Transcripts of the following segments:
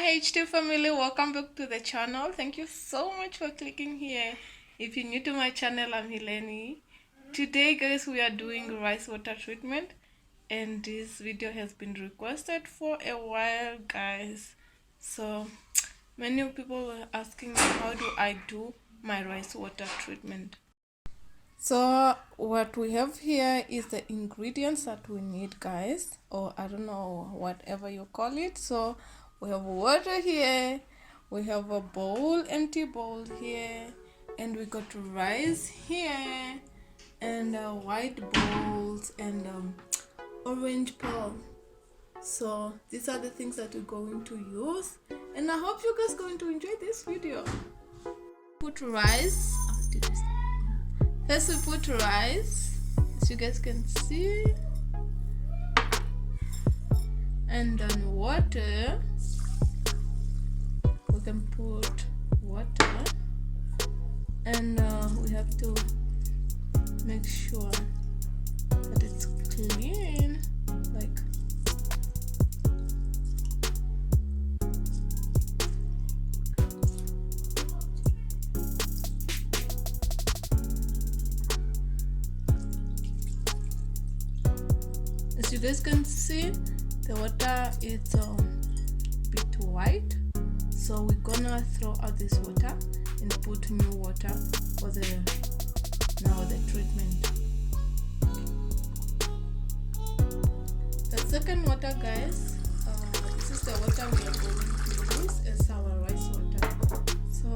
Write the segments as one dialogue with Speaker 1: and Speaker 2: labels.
Speaker 1: Hileni.T family, welcome back to the channel. Thank you so much for clicking here. If you're new to my channel, I'm Hileni. Today guys, we are doing rice water treatment, and this video has been requested for a while guys. So many people were asking me, how do I do my rice water treatment? So what we have here is the ingredients that we need guys, or I don't know, whatever you call it. So we have water here, we have a bowl, empty bowl here, and we got rice here, and white bowls, and orange peel. So these are the things that we're going to use, and I hope you guys going to enjoy this video. Put rice. First we put rice, as you guys can see, and then water. We can put water, and we have to make sure that it's clean, like as you guys can see, the water is a bit white, so we're gonna throw out this water and put new water for the treatment. The second water guys, this is the water we are going to use as our rice water. So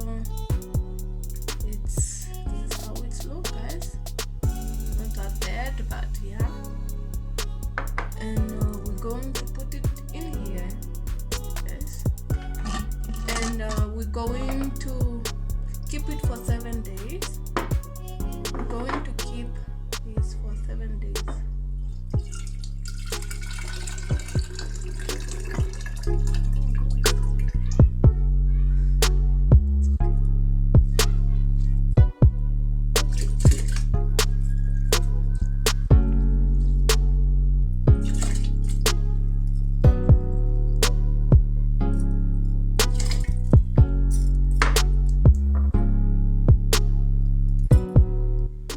Speaker 1: this is how it looks guys. Not that bad, but yeah. And we're going to put it in here, yes. And we're going to keep it for 7 days. We're going to keep this for 7 days.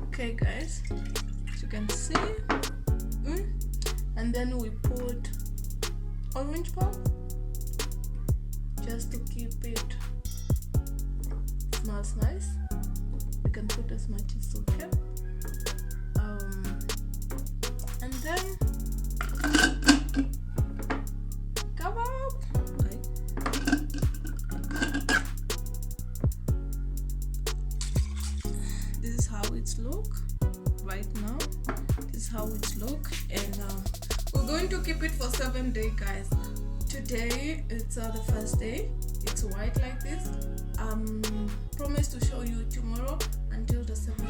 Speaker 1: Okay guys, as you can see, and then we put orange peel just to keep it smells nice. You can put as much as you can, and then come up. Okay. This is how it look right now. This is how it look, and we're going to keep it for 7 days guys. Today it's the first day. It's white like this. Promise to show you tomorrow until the 7th